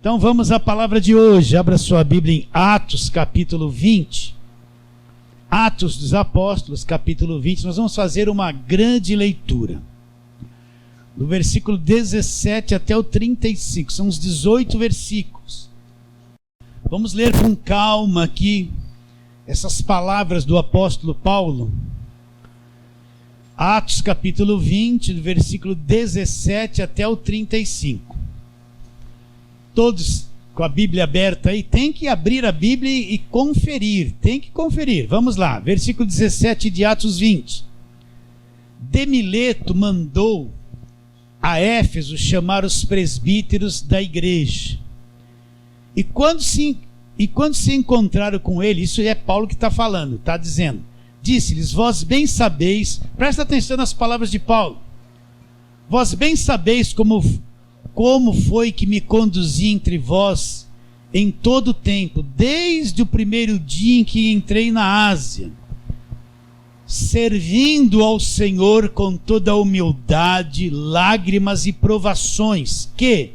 Então vamos à palavra de hoje. Abra sua Bíblia em Atos capítulo 20. Atos dos Apóstolos capítulo 20. Nós vamos fazer uma grande leitura. Do versículo 17 até o 35. São os 18 versículos. Vamos ler com calma aqui essas palavras do apóstolo Paulo. Atos capítulo 20, do versículo 17 até o 35. Todos com a Bíblia aberta aí, tem que abrir a Bíblia e conferir, tem que conferir. Vamos lá, versículo 17 de Atos 20. De Mileto mandou a Éfeso chamar os presbíteros da igreja. E quando se encontraram com ele, isso é Paulo que está falando, está dizendo, disse-lhes, vós bem sabeis, presta atenção nas palavras de Paulo, vós bem sabeis como foi que me conduzi entre vós em todo o tempo, desde o primeiro dia em que entrei na Ásia, servindo ao Senhor com toda a humildade, lágrimas e provações, que,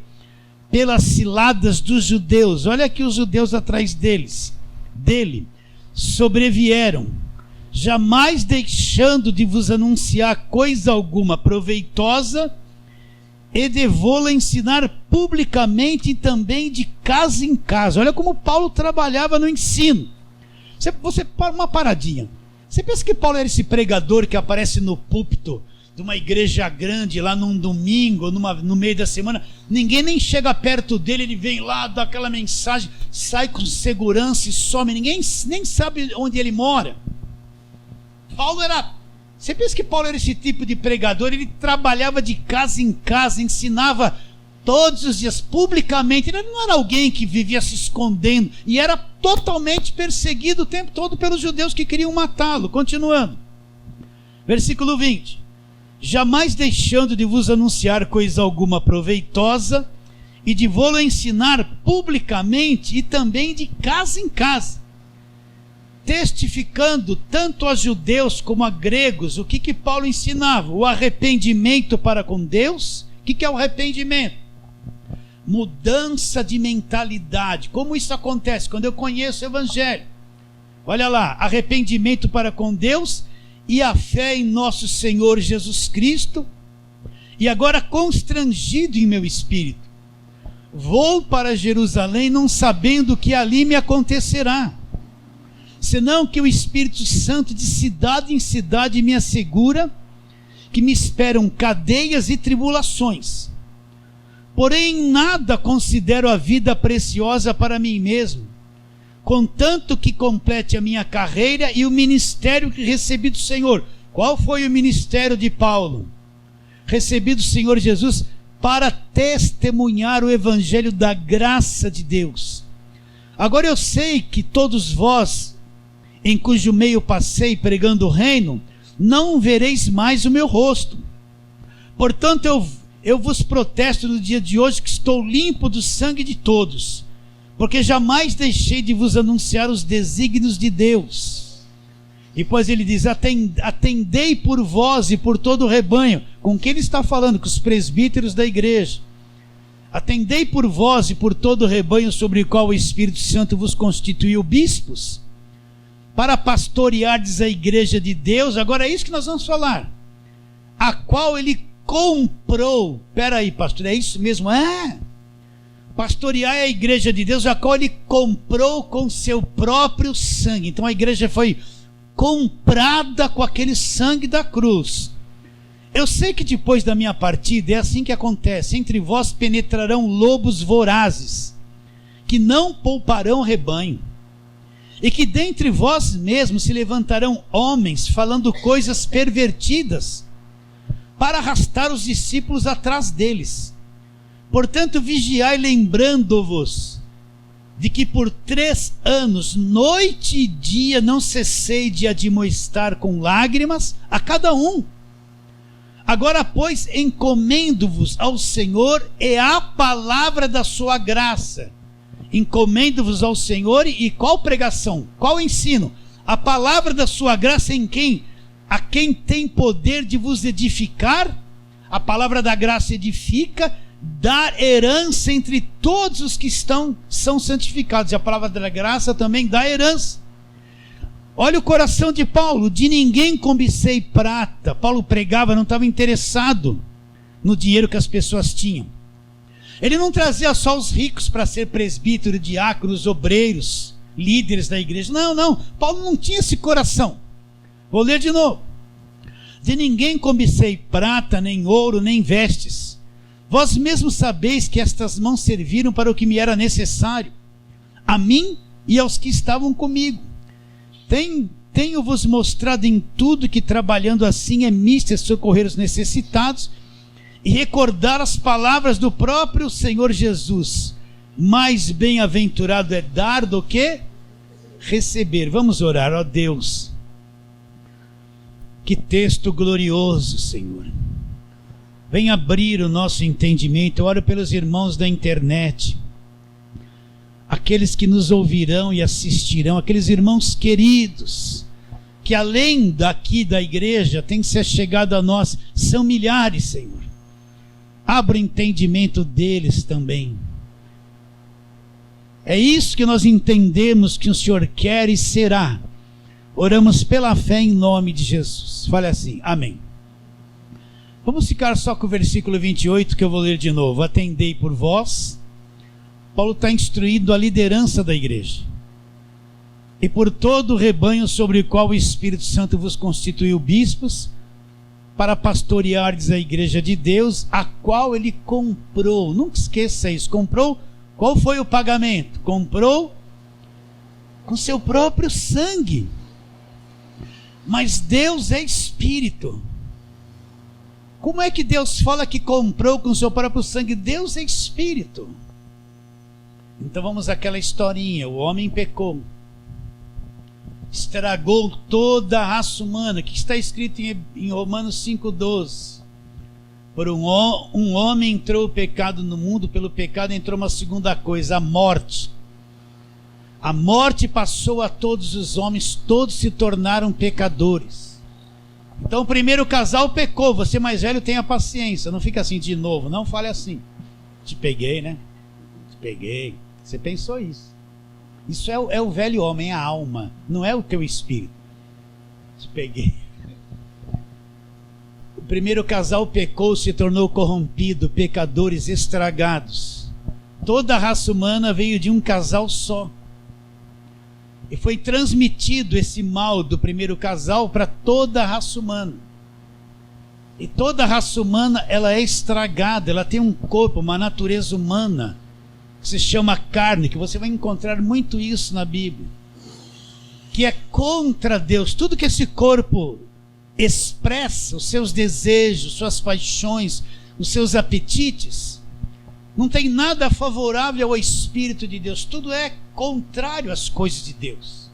pelas ciladas dos judeus, olha aqui os judeus atrás dele, sobrevieram, jamais deixando de vos anunciar coisa alguma proveitosa, e de vô-la ensinar publicamente e também de casa em casa. Olha como Paulo trabalhava no ensino. Você uma paradinha. Você pensa que Paulo era esse pregador que aparece no púlpito de uma igreja grande lá num domingo, no meio da semana, ninguém nem chega perto dele, ele vem lá, dá aquela mensagem, sai com segurança e some, ninguém nem sabe onde ele mora. Você pensa que Paulo era esse tipo de pregador? Ele trabalhava de casa em casa, ensinava todos os dias, publicamente. Ele não era alguém que vivia se escondendo, e era totalmente perseguido o tempo todo pelos judeus que queriam matá-lo. Continuando, versículo 20. Jamais deixando de vos anunciar coisa alguma proveitosa, e de vô-lo ensinar publicamente e também de casa em casa, testificando tanto a judeus como a gregos. O que Paulo ensinava? O arrependimento para com Deus. O que é o arrependimento? Mudança de mentalidade. Como isso acontece? Quando eu conheço o Evangelho. Olha lá, arrependimento para com Deus e a fé em nosso Senhor Jesus Cristo. E agora, constrangido em meu espírito, vou para Jerusalém, não sabendo o que ali me acontecerá, senão que o Espírito Santo de cidade em cidade me assegura que me esperam cadeias e tribulações. Porém, em nada considero a vida preciosa para mim mesmo, contanto que complete a minha carreira e o ministério que recebi do Senhor. Qual foi o ministério de Paulo? Recebi do Senhor Jesus para testemunhar o evangelho da graça de Deus. Agora eu sei que todos vós, em cujo meio passei pregando o reino, não vereis mais o meu rosto. Portanto, eu vos protesto no dia de hoje que estou limpo do sangue de todos, porque jamais deixei de vos anunciar os desígnios de Deus. E depois ele diz, atendei por vós e por todo o rebanho. Com quem ele está falando? Com os presbíteros da igreja. Atendei por vós e por todo o rebanho sobre o qual o Espírito Santo vos constituiu bispos, para pastoreardes a igreja de Deus. Agora é isso que nós vamos falar, a qual ele comprou. Espera aí, pastor, é isso mesmo? Pastorear a igreja de Deus, a qual ele comprou com seu próprio sangue. Então a igreja foi comprada com aquele sangue da cruz. Eu sei que depois da minha partida é assim que acontece. Entre vós penetrarão lobos vorazes, que não pouparão rebanho, e que dentre vós mesmos se levantarão homens falando coisas pervertidas, para arrastar os discípulos atrás deles. Portanto, vigiai, lembrando-vos de que por 3 anos, noite e dia, não cessei de admoestar com lágrimas a cada um. Agora, pois, encomendo-vos ao Senhor e à palavra da sua graça. Encomendo-vos ao Senhor e qual pregação? Qual ensino? A palavra da sua graça em quem? A quem tem poder de vos edificar. A palavra da graça edifica, dar herança entre todos os que são santificados. E a palavra da graça também dá herança. Olha o coração de Paulo: de ninguém cobicei prata. Paulo pregava, não estava interessado no dinheiro que as pessoas tinham. Ele não trazia só os ricos para ser presbítero, diáconos, obreiros, líderes da igreja. Não. Paulo não tinha esse coração. Vou ler de novo. De ninguém cobicei prata, nem ouro, nem vestes. Vós mesmos sabeis que estas mãos serviram para o que me era necessário, a mim e aos que estavam comigo. Tenho-vos mostrado em tudo que, trabalhando assim, é mister socorrer os necessitados e recordar as palavras do próprio Senhor Jesus. Mais bem-aventurado é dar do que receber. Vamos orar. Ó Deus, que texto glorioso, Senhor. Vem abrir o nosso entendimento. Eu oro pelos irmãos da internet, aqueles que nos ouvirão e assistirão, aqueles irmãos queridos, que além daqui da igreja têm se chegado a nós, são milhares, Senhor. Abra o entendimento deles também. É isso que nós entendemos que o Senhor quer e será. Oramos pela fé em nome de Jesus. Fale assim, amém. Vamos ficar só com o versículo 28 que eu vou ler de novo. Atendei por vós. Paulo está instruindo a liderança da igreja. E por todo o rebanho sobre o qual o Espírito Santo vos constituiu bispos, para pastoreardes a igreja de Deus, a qual ele comprou. Nunca esqueça isso. Comprou. Qual foi o pagamento? Comprou com seu próprio sangue. Mas Deus é Espírito. Como é que Deus fala que comprou com seu próprio sangue? Deus é Espírito. Então vamos àquela historinha. O homem pecou, estragou toda a raça humana, que está escrito em Romanos 5,12. Por um homem entrou o pecado no mundo, pelo pecado entrou uma segunda coisa, a morte. A morte passou a todos os homens, todos se tornaram pecadores. Então o primeiro casal pecou, você mais velho tenha paciência, não fica assim de novo, não fale assim. Te peguei, né? Te peguei. Você pensou isso. Isso é o velho homem, é a alma, não é o teu espírito. Te peguei. O primeiro casal pecou, se tornou corrompido, pecadores estragados. Toda a raça humana veio de um casal só. E foi transmitido esse mal do primeiro casal para toda a raça humana. E toda a raça humana, ela é estragada, ela tem um corpo, uma natureza humana, que se chama carne, que você vai encontrar muito isso na Bíblia, que é contra Deus. Tudo que esse corpo expressa, os seus desejos, suas paixões, os seus apetites, não tem nada favorável ao Espírito de Deus. Tudo é contrário às coisas de Deus.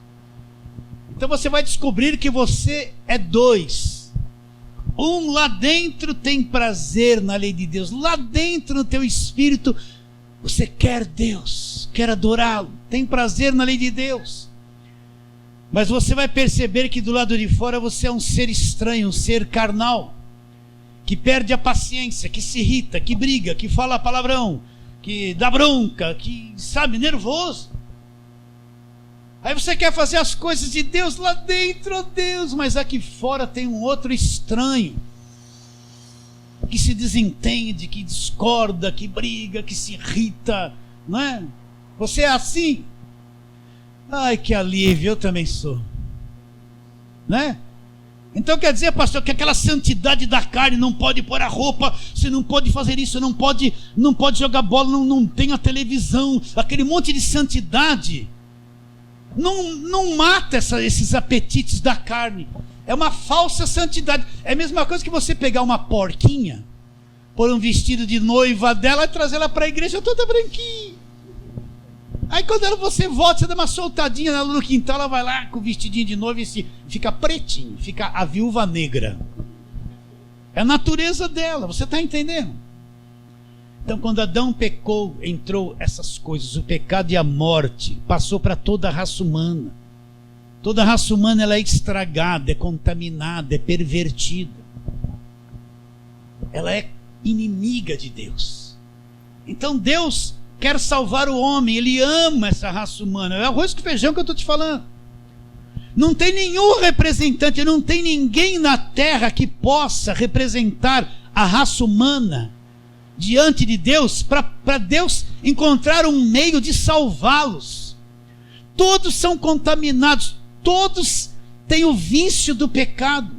Então você vai descobrir que você é dois. Um lá dentro tem prazer na lei de Deus. Lá dentro no teu espírito você quer Deus, quer adorá-lo, tem prazer na lei de Deus. Mas você vai perceber que do lado de fora você é um ser estranho, um ser carnal, que perde a paciência, que se irrita, que briga, que fala palavrão, que dá bronca, que, sabe, nervoso. Aí você quer fazer as coisas de Deus lá dentro, oh Deus, mas aqui fora tem um outro estranho, que se desentende, que discorda, que briga, que se irrita, não é? Você é assim? Ai, que alívio, eu também sou, né? Então quer dizer, pastor, que aquela santidade da carne, não pode pôr a roupa, você não pode fazer isso, não pode jogar bola, não tem a televisão, aquele monte de santidade não mata esses apetites da carne. É uma falsa santidade. É a mesma coisa que você pegar uma porquinha, pôr um vestido de noiva dela e trazer ela para a igreja toda branquinha. Aí quando você volta, você dá uma soltadinha nela no quintal, ela vai lá com o vestidinho de noiva e fica pretinho, fica a viúva negra. É a natureza dela, você está entendendo? Então quando Adão pecou, entrou essas coisas, o pecado e a morte, passou para toda a raça humana. Toda a raça humana ela é estragada, é contaminada, é pervertida. Ela é inimiga de Deus. Então Deus quer salvar o homem, Ele ama essa raça humana. É arroz com feijão que eu estou te falando. Não tem nenhum representante, não tem ninguém na terra que possa representar a raça humana diante de Deus, para Deus encontrar um meio de salvá-los. Todos são contaminados, todos têm o vício do pecado,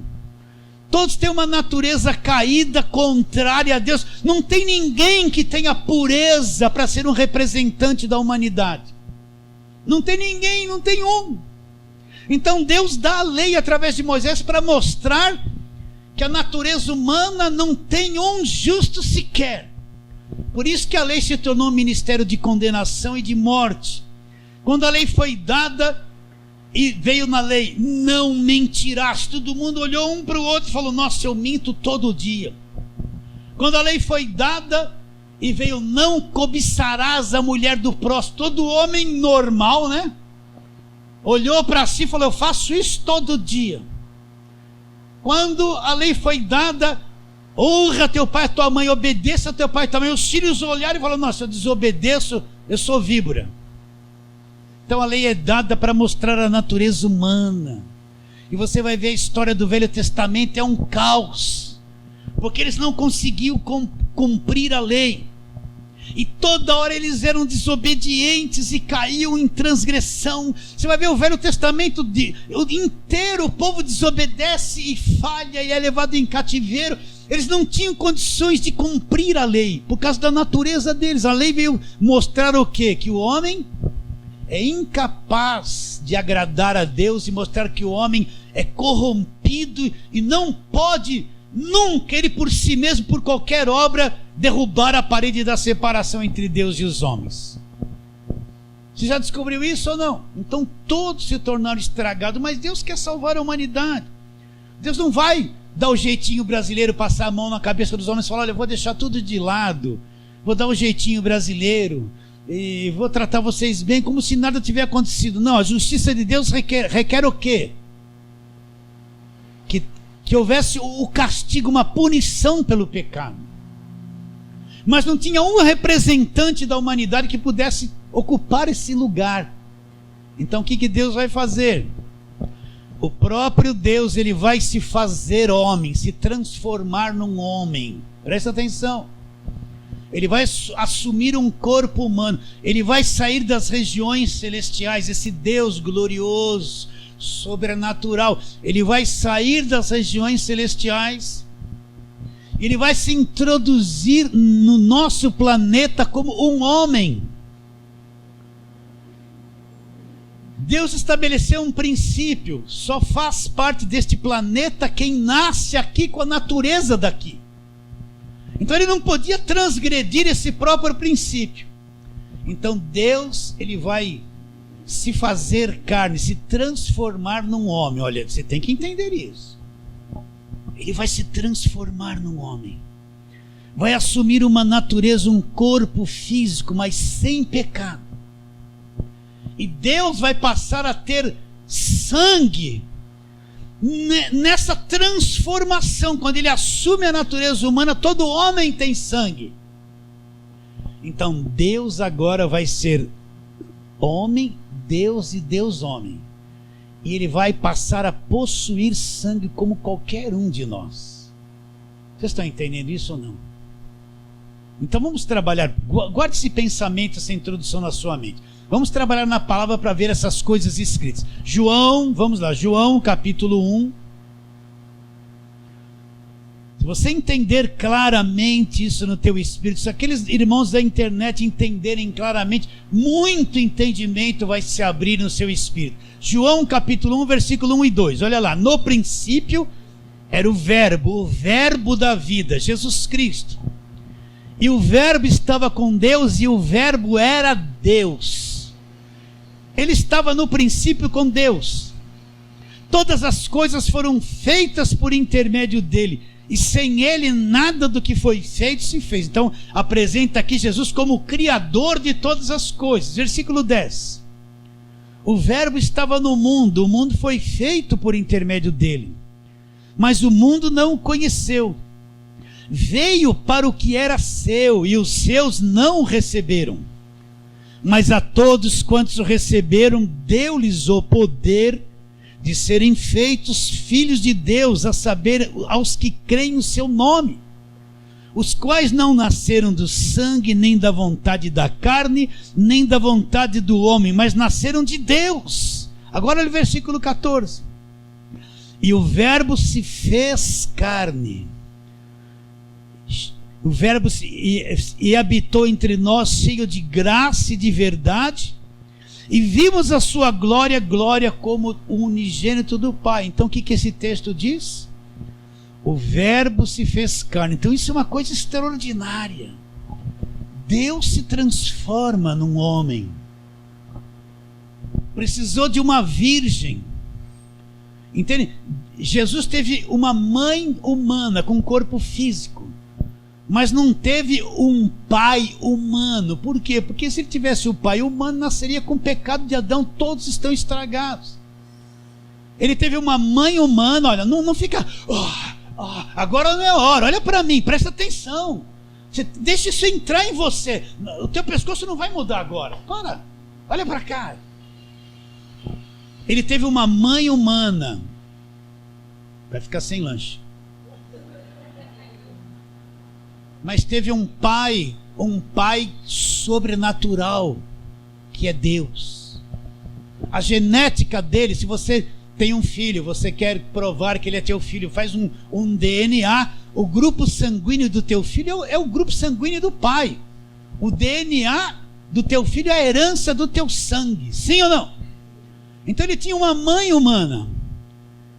todos têm uma natureza caída, contrária a Deus. Não tem ninguém que tenha pureza para ser um representante da humanidade. Não tem ninguém, não tem um. Então Deus dá a lei através de Moisés para mostrar que a natureza humana não tem um justo sequer. Por isso que a lei se tornou um ministério de condenação e de morte. Quando a lei foi dada e veio na lei, não mentirás, todo mundo olhou um para o outro e falou: nossa, eu minto todo dia. Quando a lei foi dada e veio, não cobiçarás a mulher do próximo, todo homem normal, né, olhou para si e falou: eu faço isso todo dia. Quando a lei foi dada, honra teu pai e tua mãe, obedeça a teu pai e tua mãe, os filhos olharam e falaram: nossa, eu desobedeço, eu sou víbora. Então a lei é dada para mostrar a natureza humana. E você vai ver a história do Velho Testamento, é um caos, porque eles não conseguiam cumprir a lei, e toda hora eles eram desobedientes e caíam em transgressão. Você vai ver o Velho Testamento inteiro, o povo desobedece e falha e é levado em cativeiro. Eles não tinham condições de cumprir a lei, por causa da natureza deles. A lei veio mostrar o quê? Que o homem é incapaz de agradar a Deus, e mostrar que o homem é corrompido e não pode nunca, ele por si mesmo, por qualquer obra, derrubar a parede da separação entre Deus e os homens. Você já descobriu isso ou não? Então todos se tornaram estragados, mas Deus quer salvar a humanidade. Deus não vai dar o jeitinho brasileiro, passar a mão na cabeça dos homens e falar: olha, eu vou deixar tudo de lado, vou dar um jeitinho brasileiro e vou tratar vocês bem como se nada tivesse acontecido. Não, a justiça de Deus requer o quê? Que houvesse o castigo, uma punição pelo pecado. Mas não tinha um representante da humanidade que pudesse ocupar esse lugar. Então o que Deus vai fazer? O próprio Deus, ele vai se fazer homem, se transformar num homem. Presta atenção. Ele vai assumir um corpo humano. Ele vai sair das regiões celestiais, esse Deus glorioso, sobrenatural. Ele vai sair das regiões celestiais. Ele vai se introduzir no nosso planeta como um homem. Deus estabeleceu um princípio: só faz parte deste planeta quem nasce aqui com a natureza daqui. Então ele não podia transgredir esse próprio princípio. Então Deus, ele vai se fazer carne, se transformar num homem. Olha, você tem que entender isso. Ele vai se transformar num homem, vai assumir uma natureza, um corpo físico, mas sem pecado. E Deus vai passar a ter sangue nessa transformação. Quando ele assume a natureza humana, todo homem tem sangue. Então Deus agora vai ser homem, Deus e Deus homem. E ele vai passar a possuir sangue como qualquer um de nós. Vocês estão entendendo isso ou não? Então vamos trabalhar, guarde esse pensamento, essa introdução na sua mente. Vamos trabalhar na palavra para ver essas coisas escritas. João, vamos lá, João capítulo 1. Se você entender claramente isso no teu espírito, se aqueles irmãos da internet entenderem claramente, muito entendimento vai se abrir no seu espírito. João capítulo 1, versículo 1 e 2, olha lá: no princípio era o verbo da vida, Jesus Cristo. E o verbo estava com Deus, e o verbo era Deus. Ele estava no princípio com Deus. Todas as coisas foram feitas por intermédio dele, e sem ele nada do que foi feito se fez. Então apresenta aqui Jesus como o criador de todas as coisas. Versículo 10: o verbo estava no mundo, o mundo foi feito por intermédio dele, mas o mundo não o conheceu. veio para o que era seu, e os seus não o receberam. Mas a todos quantos o receberam, deu-lhes o poder de serem feitos filhos de Deus, a saber, aos que creem no seu nome, os quais não nasceram do sangue, nem da vontade da carne, nem da vontade do homem, mas nasceram de Deus. Agora olha o versículo 14. E o verbo se fez carne, o verbo e habitou entre nós, cheio de graça e de verdade, e vimos a sua glória, glória como o unigênito do Pai. Então o que esse texto diz? O verbo se fez carne. Então isso é uma coisa extraordinária. Deus se transforma num homem. Precisou de uma virgem. Entende? Jesus teve uma mãe humana com corpo físico, mas não teve um pai humano. Por quê? Porque se ele tivesse o pai humano, nasceria com o pecado de Adão, todos estão estragados. Ele teve uma mãe humana. Olha, não fica, agora não é hora, olha para mim, presta atenção, deixa isso entrar em você, o teu pescoço não vai mudar agora, olha para cá. Ele teve uma mãe humana, vai ficar sem lanche, mas teve um pai sobrenatural, que é Deus. A genética dele, se você tem um filho, você quer provar que ele é teu filho, faz um DNA, o grupo sanguíneo do teu filho é o grupo sanguíneo do pai. O DNA do teu filho é a herança do teu sangue, sim ou não? Então ele tinha uma mãe humana,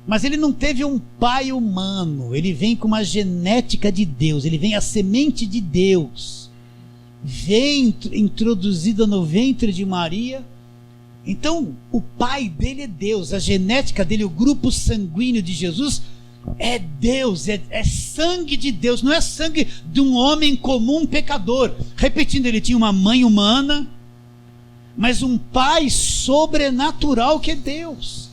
mas ele não teve um pai humano. Ele vem com uma genética de Deus, ele vem a semente de Deus, vem introduzida no ventre de Maria. Então o pai dele é Deus, a genética dele, o grupo sanguíneo de Jesus é Deus, é sangue de Deus, não é sangue de um homem comum pecador. Repetindo, ele tinha uma mãe humana, mas um pai sobrenatural, que é Deus.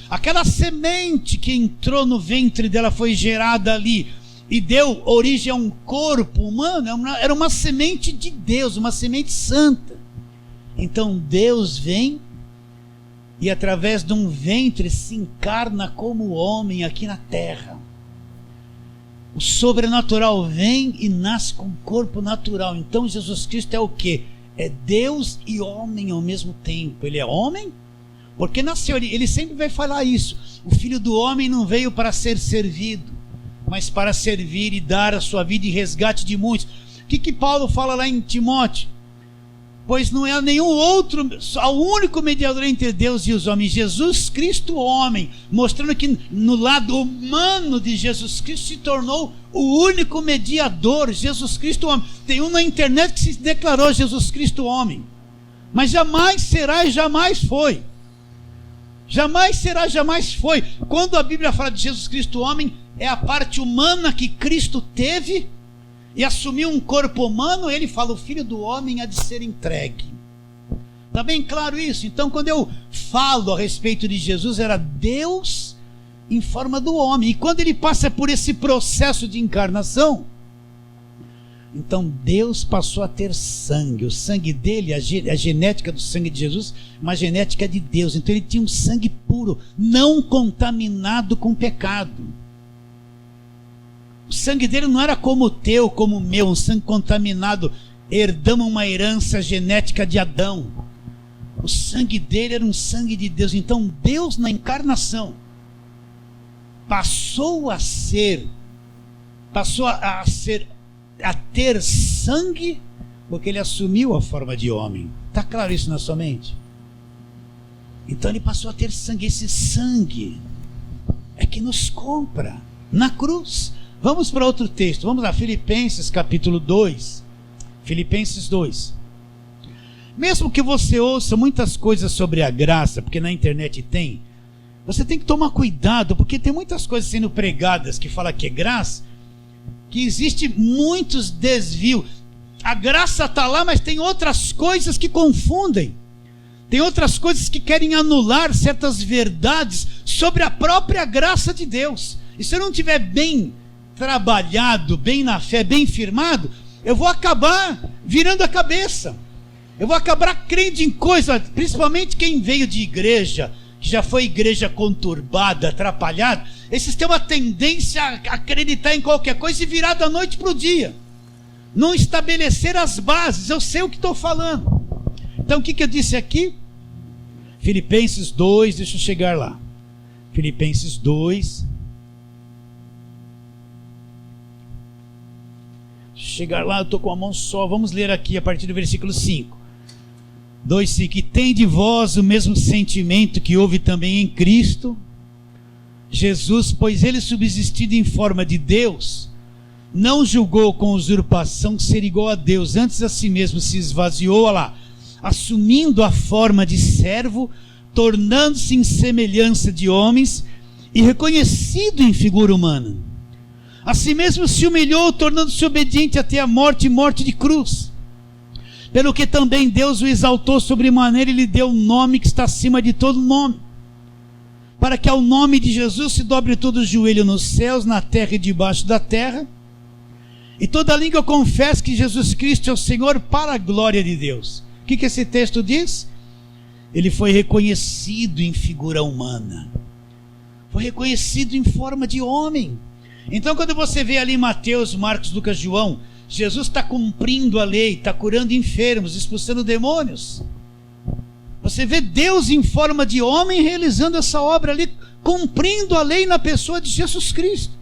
Aquela semente que entrou no ventre dela, foi gerada ali e deu origem a um corpo humano, era uma semente de Deus, uma semente santa. Então Deus vem e através de um ventre se encarna como homem aqui na terra. O sobrenatural vem e nasce com o corpo natural. Então Jesus Cristo é o quê? É Deus e homem ao mesmo tempo. Ele é homem porque nasceu, ele sempre vai falar isso. O Filho do Homem não veio para ser servido, mas para servir e dar a sua vida em resgate de muitos. O que Paulo fala lá em Timóteo? Pois não há nenhum outro, só o único mediador entre Deus e os homens, Jesus Cristo homem, mostrando que no lado humano de Jesus Cristo se tornou o único mediador, Jesus Cristo homem. Tem um na internet que se declarou Jesus Cristo homem, mas jamais será e jamais foi. Jamais será, jamais foi. Quando a Bíblia fala de Jesus Cristo homem, é a parte humana que Cristo teve e assumiu um corpo humano. Ele fala: o Filho do Homem há de ser entregue. Está bem claro isso? Então quando eu falo a respeito de Jesus, era Deus em forma do homem. E quando ele passa por esse processo de encarnação, então Deus passou a ter sangue. O sangue dele, a genética do sangue de Jesus, uma genética de Deus. Então ele tinha um sangue puro, não contaminado com pecado. O sangue dele não era como o teu, como o meu, um sangue contaminado. Herdamos uma herança genética de Adão. O sangue dele era um sangue de Deus. Então Deus, na encarnação, passou a ter sangue, porque ele assumiu a forma de homem. Está claro isso na sua mente? Então ele passou a ter sangue. Esse sangue é que nos compra na cruz. Vamos para outro texto, vamos lá, Filipenses capítulo 2. Filipenses 2. Mesmo que você ouça muitas coisas sobre a graça, porque na internet tem, você tem que tomar cuidado, porque tem muitas coisas sendo pregadas que fala que é graça, que existe muitos desvios. A graça está lá, mas tem outras coisas que confundem. Tem outras coisas que querem anular certas verdades sobre a própria graça de Deus. E se eu não estiver bem trabalhado, bem na fé, bem firmado, eu vou acabar virando a cabeça. Eu vou acabar crendo em coisas, principalmente quem veio de igreja, que já foi igreja conturbada, atrapalhada, esses têm uma tendência a acreditar em qualquer coisa e virar da noite para o dia. Não estabelecer as bases. Eu sei o que estou falando. Então o que eu disse aqui? Filipenses 2, deixa eu chegar lá. Filipenses 2. Chegar lá, eu estou com a mão só. Vamos ler aqui a partir do versículo 5. 2:5. E tem de vós o mesmo sentimento que houve também em Cristo Jesus, pois ele, subsistindo em forma de Deus, não julgou com usurpação ser igual a Deus, antes a si mesmo se esvaziou, olha lá, assumindo a forma de servo, tornando-se em semelhança de homens e reconhecido em figura humana. A si mesmo se humilhou, tornando-se obediente até a morte e morte de cruz. Pelo que também Deus o exaltou sobremaneira e lhe deu um nome que está acima de todo nome, para que ao nome de Jesus se dobre todo o joelho nos céus, na terra e debaixo da terra, e toda língua confesse que Jesus Cristo é o Senhor, para a glória de Deus. O que esse texto diz? Ele foi reconhecido em figura humana, foi reconhecido em forma de homem. Então quando você vê ali Mateus, Marcos, Lucas, João, Jesus está cumprindo a lei, está curando enfermos, expulsando demônios. Você vê Deus em forma de homem realizando essa obra ali, cumprindo a lei na pessoa de Jesus Cristo,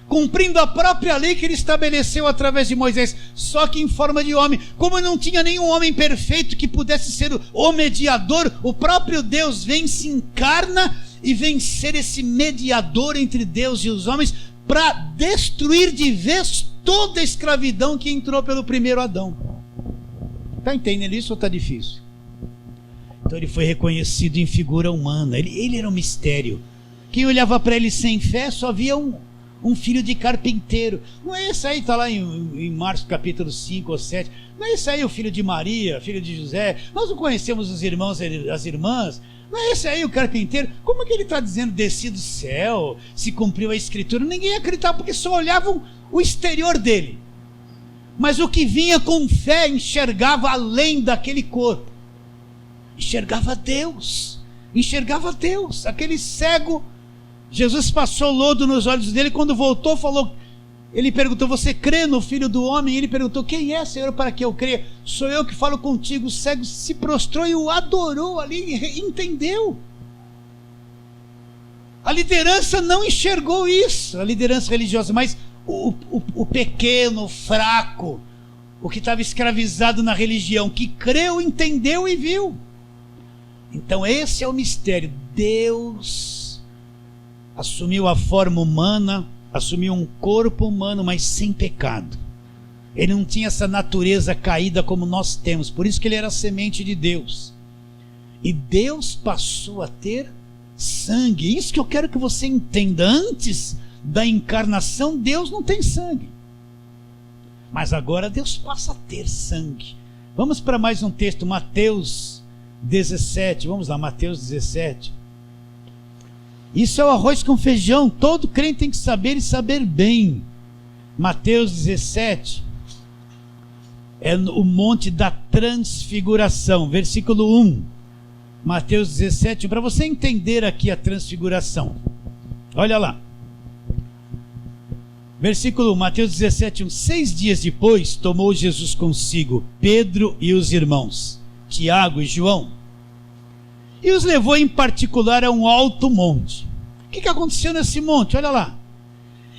cumprindo a própria lei que ele estabeleceu através de Moisés, só que em forma de homem. Como não tinha nenhum homem perfeito que pudesse ser o mediador, o próprio Deus vem, se encarna e vem ser esse mediador entre Deus e os homens, para destruir de vez toda a escravidão que entrou pelo primeiro Adão. Está entendendo isso ou está difícil? Então ele foi reconhecido em figura humana. Ele era um mistério. Quem olhava para ele sem fé só via um filho de carpinteiro. Não é esse aí, está lá em Marcos capítulo 5 ou 7. Não é esse aí o filho de Maria, filho de José. Nós não conhecemos os irmãos e as irmãs. Não é esse aí o carpinteiro? Como é que ele está dizendo desci do céu, se cumpriu a escritura? Ninguém ia acreditar, porque só olhavam o exterior dele. Mas o que vinha com fé enxergava além daquele corpo. Enxergava Deus. Enxergava Deus. Aquele cego, Jesus passou lodo nos olhos dele. Quando voltou, falou... Ele perguntou, você crê no Filho do Homem? Ele perguntou, quem é, Senhor, para que eu creia? Sou eu que falo contigo. O cego se prostrou e o adorou ali, entendeu? A liderança não enxergou isso, a liderança religiosa, mas o pequeno, o fraco, o que estava escravizado na religião, que creu, entendeu e viu. Então esse é o mistério. Deus assumiu a forma humana, assumiu um corpo humano, mas sem pecado. Ele não tinha essa natureza caída como nós temos, por isso que ele era a semente de Deus. E Deus passou a ter sangue. Isso que eu quero que você entenda. Antes da encarnação, Deus não tem sangue, mas agora Deus passa a ter sangue. Vamos para mais um texto, Mateus 17. Vamos lá, Mateus 17. Isso é o arroz com feijão, todo crente tem que saber e saber bem. Mateus 17 é o monte da transfiguração, versículo 1. Mateus 17, para você entender aqui a transfiguração, olha lá, versículo 1, Mateus 17, 1. 6 dias depois tomou Jesus consigo Pedro e os irmãos Tiago e João, e os levou em particular a um alto monte. O que aconteceu nesse monte? Olha lá.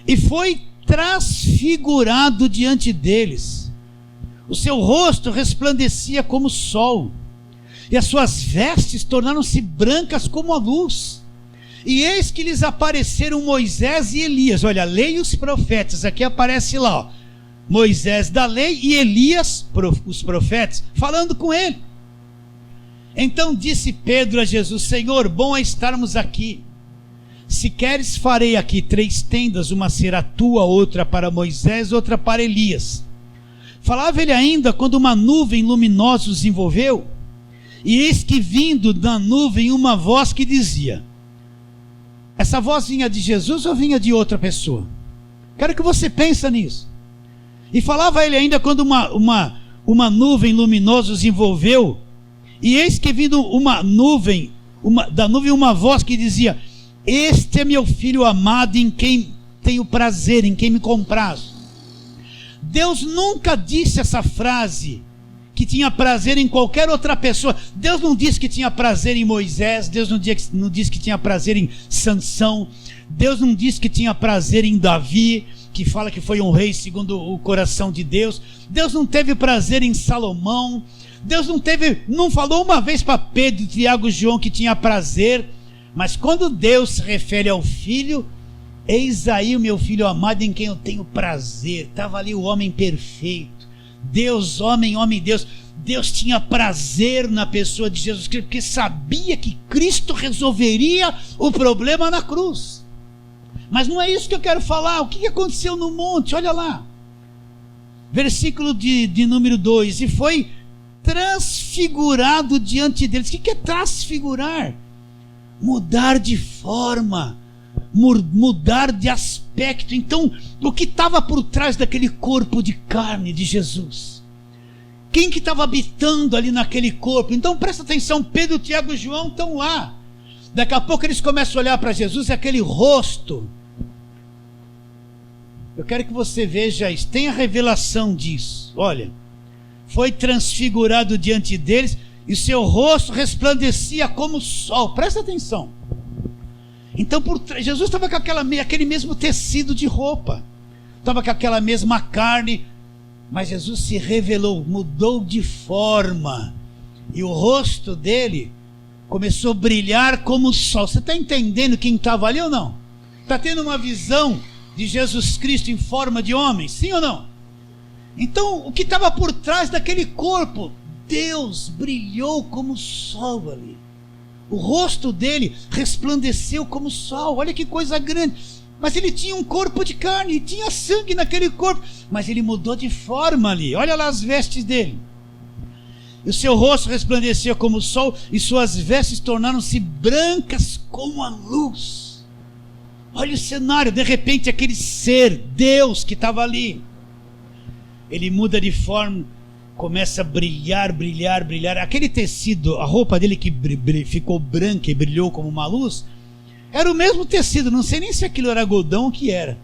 E foi transfigurado diante deles. O seu rosto resplandecia como o sol, e as suas vestes tornaram-se brancas como a luz. E eis que lhes apareceram Moisés e Elias. Olha, a lei e os profetas. Aqui aparece lá, ó, Moisés da lei e Elias, os profetas, falando com ele. Então disse Pedro a Jesus, Senhor, bom é estarmos aqui. Se queres, farei aqui 3 tendas, uma será tua, outra para Moisés, outra para Elias. Falava ele ainda quando uma nuvem luminosa os envolveu, e eis que vindo da nuvem uma voz que dizia... Essa voz vinha de Jesus ou vinha de outra pessoa? Quero que você pense nisso. E falava ele ainda quando uma nuvem luminosa os envolveu, e eis que vindo da nuvem uma voz que dizia: este é meu filho amado, em quem tenho prazer, em quem me comprazo. Deus nunca disse essa frase que tinha prazer em qualquer outra pessoa. Deus não disse que tinha prazer em Moisés, Deus não disse que tinha prazer em Sansão, Deus não disse que tinha prazer em Davi, que fala que foi um rei segundo o coração de Deus. Deus não teve prazer em Salomão. Deus não falou uma vez para Pedro, Tiago e João que tinha prazer. Mas quando Deus se refere ao filho, eis aí o meu filho amado, em quem eu tenho prazer. Estava ali o homem perfeito, Deus, homem, Deus. Deus tinha prazer na pessoa de Jesus Cristo, porque sabia que Cristo resolveria o problema na cruz. Mas não é isso que eu quero falar. O que aconteceu no monte? Olha lá, versículo de número 2: e foi transfigurado diante deles. O que é transfigurar? Mudar de forma, mudar de aspecto. Então, o que estava por trás daquele corpo de carne de Jesus? Quem que estava habitando ali naquele corpo? Então presta atenção, Pedro, Tiago e João estão lá. Daqui a pouco eles começam a olhar para Jesus, e aquele rosto. Eu quero que você veja isso, tem a revelação disso. Olha, foi transfigurado diante deles, e seu rosto resplandecia como o sol. Presta atenção. Então Jesus estava com aquele mesmo tecido de roupa, estava com aquela mesma carne, mas Jesus se revelou, mudou de forma, e o rosto dele começou a brilhar como o sol. Você está entendendo quem estava ali ou não? Está tendo uma visão de Jesus Cristo em forma de homem, sim ou não? Então, o que estava por trás daquele corpo? Deus brilhou como o sol ali. O rosto dele resplandeceu como o sol. Olha que coisa grande. Mas ele tinha um corpo de carne, e tinha sangue naquele corpo, mas ele mudou de forma ali. Olha lá as vestes dele. E o seu rosto resplandeceu como o sol, e suas vestes tornaram-se brancas como a luz. Olha o cenário. De repente aquele ser, Deus que estava ali, ele muda de forma, começa a brilhar, brilhar, brilhar. Aquele tecido, a roupa dele que ficou branca e brilhou como uma luz, era o mesmo tecido. Não sei nem se aquilo era algodão ou o que era,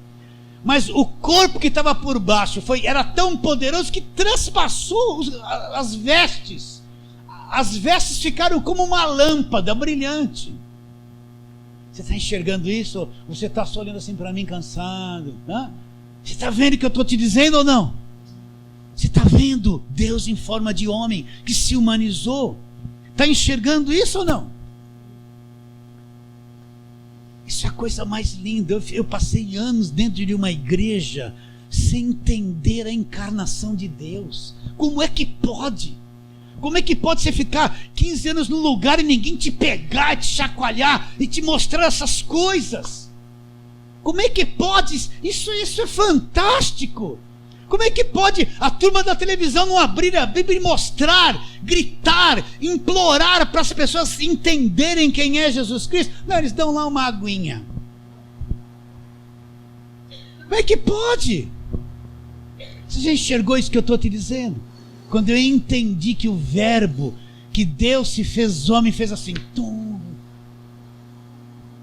mas o corpo que estava por baixo era tão poderoso que transpassou as vestes. As vestes ficaram como uma lâmpada brilhante. Você está enxergando isso? Ou você está só olhando assim para mim cansado? Você está vendo o que eu estou te dizendo ou não? Você está vendo Deus em forma de homem, que se humanizou? Está enxergando isso ou não? Isso é a coisa mais linda. Eu passei anos dentro de uma igreja sem entender a encarnação de Deus. Como é que pode? Como é que pode você ficar 15 anos num lugar e ninguém te pegar, te chacoalhar e te mostrar essas coisas? Como é que pode? Isso é fantástico. Como é que pode a turma da televisão não abrir a Bíblia e mostrar, gritar, implorar para as pessoas entenderem quem é Jesus Cristo? Não, eles dão lá uma aguinha. Como é que pode? Você já enxergou isso que eu estou te dizendo? Quando eu entendi que o verbo, que Deus se fez homem, fez assim,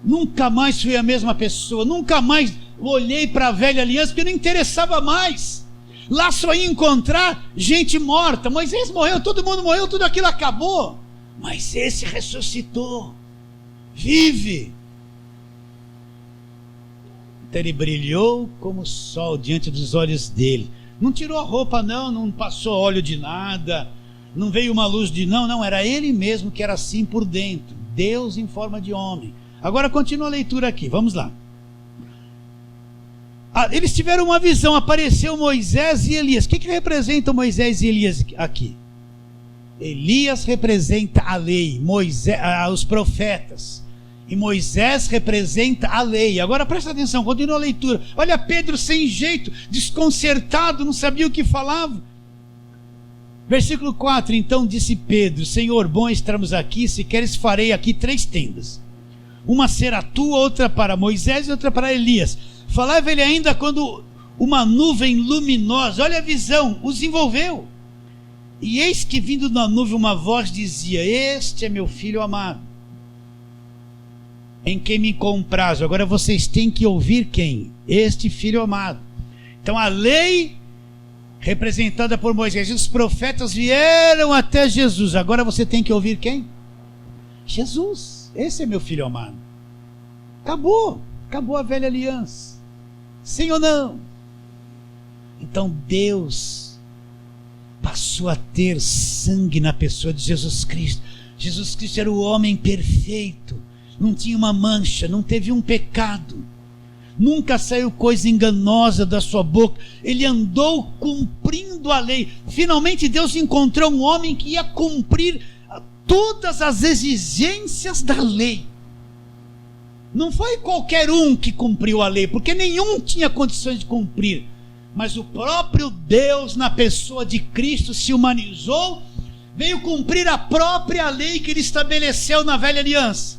nunca mais fui a mesma pessoa, nunca mais olhei para a velha aliança, porque não interessava mais. Lá só ia encontrar gente morta. Moisés morreu, todo mundo morreu, tudo aquilo acabou. Mas esse ressuscitou, vive. Então ele brilhou como o sol diante dos olhos dele. Não tirou a roupa não passou óleo de nada, não veio uma luz de não, era ele mesmo que era assim por dentro. Deus em forma de homem. Agora continua a leitura aqui, vamos lá. Eles tiveram uma visão, apareceu Moisés e Elias. O que representam Moisés e Elias aqui? Elias representa a lei, os profetas, e Moisés representa a lei. Agora presta atenção, continua a leitura. Olha Pedro sem jeito, desconcertado, não sabia o que falava. Versículo 4: então disse Pedro: Senhor, bom estarmos aqui, se queres farei aqui 3 tendas, uma será tua, outra para Moisés e outra para Elias. Falava ele ainda quando uma nuvem luminosa, olha a visão, os envolveu. E eis que vindo da nuvem uma voz dizia: este é meu filho amado, em quem me comprazo. Agora vocês têm que ouvir quem? Este filho amado. Então a lei representada por Moisés, os profetas vieram até Jesus. Agora você tem que ouvir quem? Jesus. Esse é meu filho amado. Acabou a velha aliança. Sim ou não? Então Deus passou a ter sangue na pessoa de Jesus Cristo. Jesus Cristo era o homem perfeito, não tinha uma mancha, não teve um pecado, nunca saiu coisa enganosa da sua boca. Ele andou cumprindo a lei. Finalmente Deus encontrou um homem que ia cumprir todas as exigências da lei. Não foi qualquer um que cumpriu a lei, porque nenhum tinha condições de cumprir, mas o próprio Deus, na pessoa de Cristo, se humanizou, veio cumprir a própria lei que ele estabeleceu na velha aliança,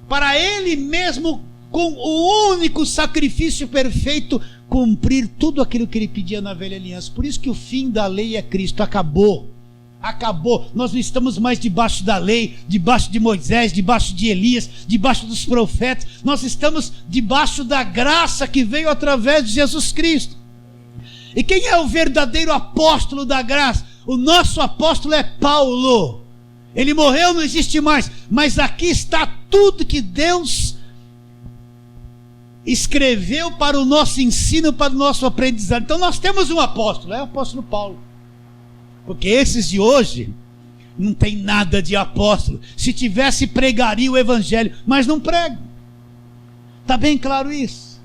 para ele mesmo, com o único sacrifício perfeito, cumprir tudo aquilo que ele pedia na velha aliança. Por isso que o fim da lei é Cristo. Acabou. Nós não estamos mais debaixo da lei, debaixo de Moisés, debaixo de Elias, debaixo dos profetas. Nós estamos debaixo da graça que veio através de Jesus Cristo. E quem é o verdadeiro apóstolo da graça? O nosso apóstolo é Paulo. Ele morreu, não existe mais, mas aqui está tudo que Deus escreveu para o nosso ensino, para o nosso aprendizado. Então nós temos um apóstolo, é o apóstolo Paulo. Porque esses de hoje não tem nada de apóstolo. Se tivesse, pregaria o evangelho, mas não pregam. Está bem claro isso?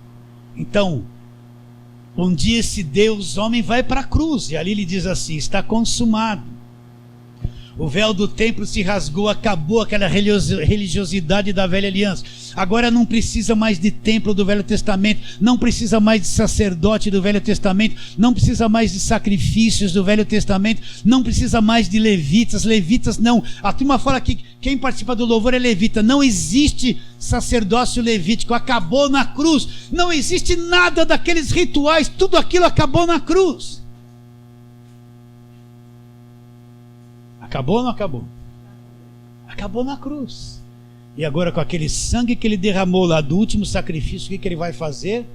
Então, um dia esse Deus homem vai para a cruz, e ali ele diz assim: está consumado. O véu do templo se rasgou, acabou aquela religiosidade da velha aliança. Agora não precisa mais de templo do Velho Testamento, não precisa mais de sacerdote do Velho Testamento, não precisa mais de sacrifícios do Velho Testamento, não precisa mais de levitas não. A turma fala que quem participa do louvor é levita. Não existe sacerdócio levítico, acabou na cruz. Não existe nada daqueles rituais, tudo aquilo acabou na cruz. Acabou ou não acabou? Acabou na cruz. E agora, com aquele sangue que ele derramou lá do último sacrifício, o que ele vai fazer?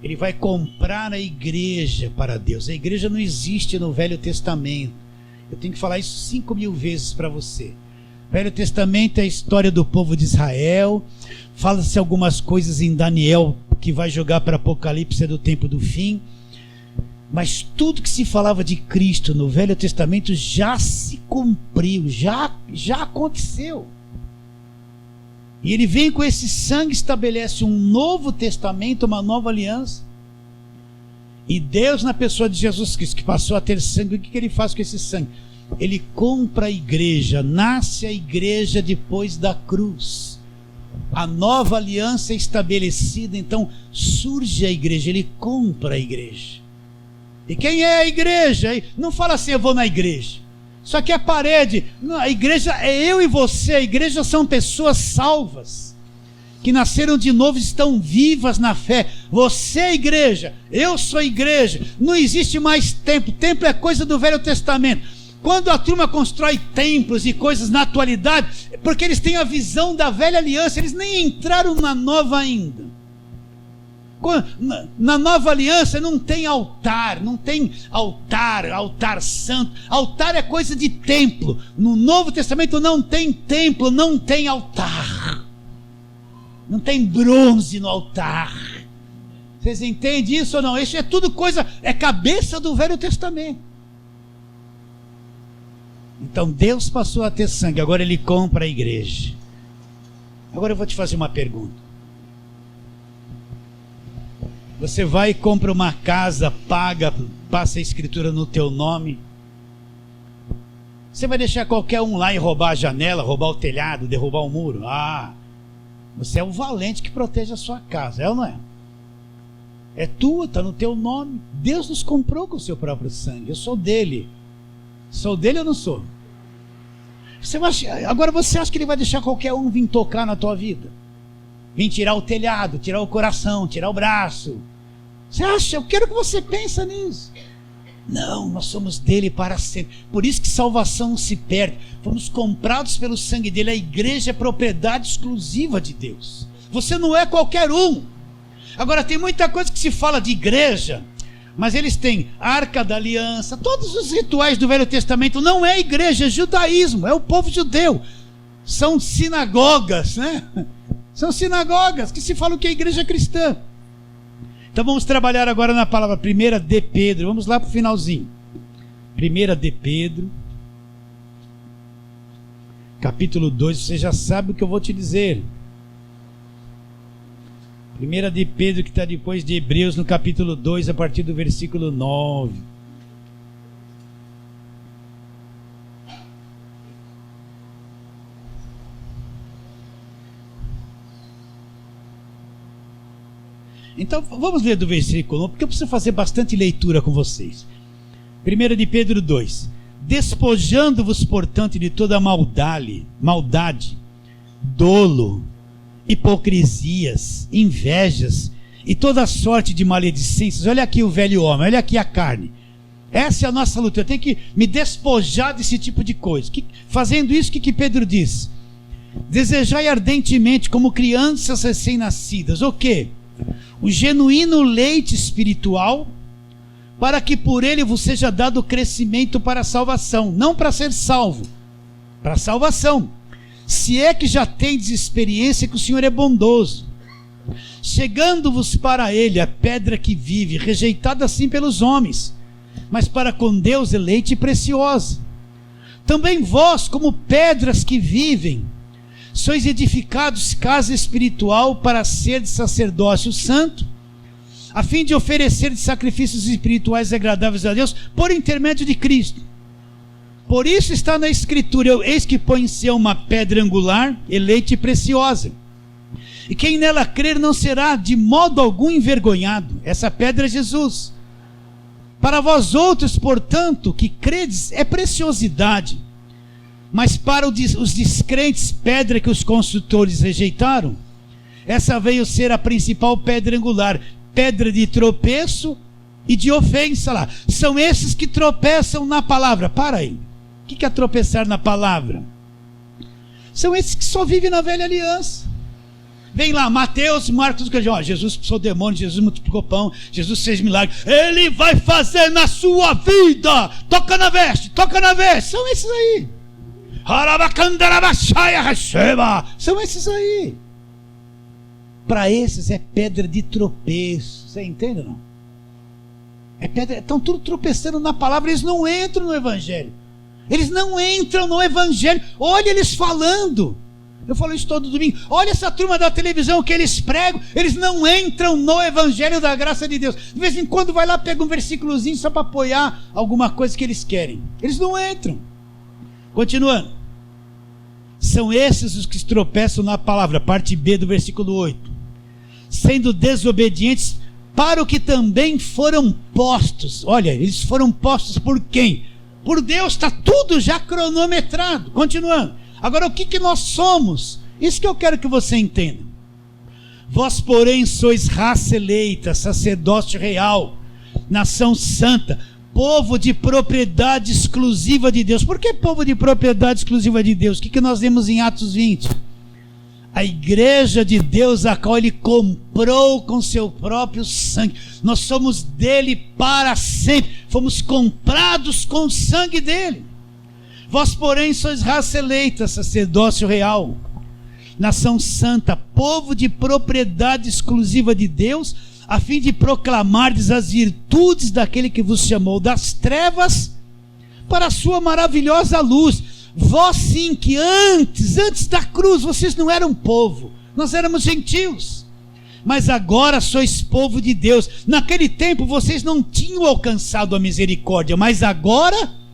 Ele vai comprar a igreja para Deus. A igreja não existe no Velho Testamento. Eu tenho que falar isso 5.000 vezes para você. O Velho Testamento é a história do povo de Israel. Fala-se algumas coisas em Daniel que vai jogar para Apocalipse do tempo do fim. Mas tudo que se falava de Cristo no Velho Testamento já se cumpriu, já aconteceu. E ele vem com esse sangue, estabelece um novo testamento, uma nova aliança. E Deus, na pessoa de Jesus Cristo, que passou a ter sangue, o que ele faz com esse sangue? Ele compra a igreja, nasce a igreja depois da cruz. A nova aliança é estabelecida, então surge a igreja, ele compra a igreja. E quem é a igreja? Não fala assim: eu vou na igreja. Isso aqui é parede. Não, a igreja é eu e você. A igreja são pessoas salvas, que nasceram de novo, estão vivas na fé. Você é igreja, eu sou igreja. Não existe mais templo. Templo é coisa do Velho Testamento. Quando a turma constrói templos e coisas na atualidade, é porque eles têm a visão da velha aliança. Eles nem entraram na nova ainda. Na nova aliança não tem altar, altar santo. Altar é coisa de templo. No Novo Testamento não tem templo, não tem altar, não tem bronze no altar. Vocês entendem isso ou não? Isso é tudo coisa, é cabeça do Velho Testamento. Então Deus passou a ter sangue, agora ele compra a igreja. Agora eu vou te fazer uma pergunta. Você vai e compra uma casa, paga, passa a escritura no teu nome. Você vai deixar qualquer um lá e roubar a janela, roubar o telhado, derrubar o muro? Você é o valente que protege a sua casa, é ou não é? É tua, está no teu nome. Deus nos comprou com o seu próprio sangue. Eu sou dele. Sou dele ou não sou? Agora você acha que ele vai deixar qualquer um vir tocar na tua vida? Vim tirar o telhado, tirar o coração, tirar o braço. Você acha? Eu quero que você pense nisso. Não, nós somos dele para sempre. Por isso que salvação não se perde. Fomos comprados pelo sangue dele. A igreja é propriedade exclusiva de Deus. Você não é qualquer um. Agora tem muita coisa que se fala de igreja, mas eles têm Arca da Aliança, todos os rituais do Velho Testamento. Não é igreja, é judaísmo, é o povo judeu. São sinagogas, né? São sinagogas que se falam que é igreja cristã. Então vamos trabalhar agora na palavra 1 de Pedro. Vamos lá para o finalzinho. 1 de Pedro, capítulo 2. Você já sabe o que eu vou te dizer. 1 de Pedro, que está depois de Hebreus, no capítulo 2, a partir do versículo 9. Então vamos ler do versículo 1, porque eu preciso fazer bastante leitura com vocês. 1 de Pedro 2. Despojando-vos, portanto, de toda maldade, dolo, hipocrisias, invejas e toda sorte de maledicências. Olha aqui o velho homem, olha aqui a carne. Essa é a nossa luta. Eu tenho que me despojar desse tipo de coisa. Fazendo isso, o que Pedro diz? Desejai ardentemente, como crianças recém-nascidas, o quê? O genuíno leite espiritual, para que por ele vos seja dado crescimento para a salvação. Não para ser salvo, para a salvação. Se é que já tendes experiência que o Senhor é bondoso, chegando-vos para ele a pedra que vive, rejeitada assim pelos homens, mas para com Deus eleita e preciosa. Também vós, como pedras que vivem, sois edificados casa espiritual para ser de sacerdócio santo, a fim de oferecer sacrifícios espirituais agradáveis a Deus por intermédio de Cristo. Por isso está na Escritura: eis que põe em Sião uma pedra angular, eleita e preciosa, e quem nela crer não será de modo algum envergonhado. Essa pedra é Jesus. Para vós outros, portanto, que credes, é preciosidade, mas para os descrentes, pedra que os construtores rejeitaram, essa veio ser a principal pedra angular, pedra de tropeço e de ofensa. Lá são esses que tropeçam na palavra. Para aí, o que é tropeçar na palavra? São esses que só vivem na velha aliança. Vem lá, Mateus, Marcos, Jesus expulsou demônio, Jesus multiplicou pão, Jesus fez milagre. Ele vai fazer na sua vida. Toca na veste, toca na veste. São esses aí. São esses aí. Para esses é pedra de tropeço. Você entende ou não? É pedra, estão tudo tropeçando na palavra. Eles não entram no evangelho. Eles não entram no evangelho. Olha eles falando. Eu falo isso todo domingo. Olha essa turma da televisão que eles pregam. Eles não entram no evangelho da graça de Deus. De vez em quando vai lá, pega um versículozinho só para apoiar alguma coisa que eles querem. Eles não entram. Continuando. São esses os que tropeçam na palavra. Parte B do versículo 8. Sendo desobedientes para o que também foram postos. Olha, eles foram postos por quem? Por Deus. Está tudo já cronometrado. Continuando. Agora, o que nós somos? Isso que eu quero que você entenda. Vós, porém, sois raça eleita, sacerdócio real, nação santa, povo de propriedade exclusiva de Deus. Por que povo de propriedade exclusiva de Deus? O que nós vemos em Atos 20? A igreja de Deus, a qual ele comprou com seu próprio sangue. Nós somos dele para sempre. Fomos comprados com o sangue dele. Vós, porém, sois raça eleita, sacerdócio real, nação santa, povo de propriedade exclusiva de Deus, a fim de proclamardes as virtudes daquele que vos chamou das trevas para a sua maravilhosa luz. Vós sim, que antes da cruz, vocês não eram povo, nós éramos gentios, mas agora sois povo de Deus. Naquele tempo vocês não tinham alcançado a misericórdia, mas agora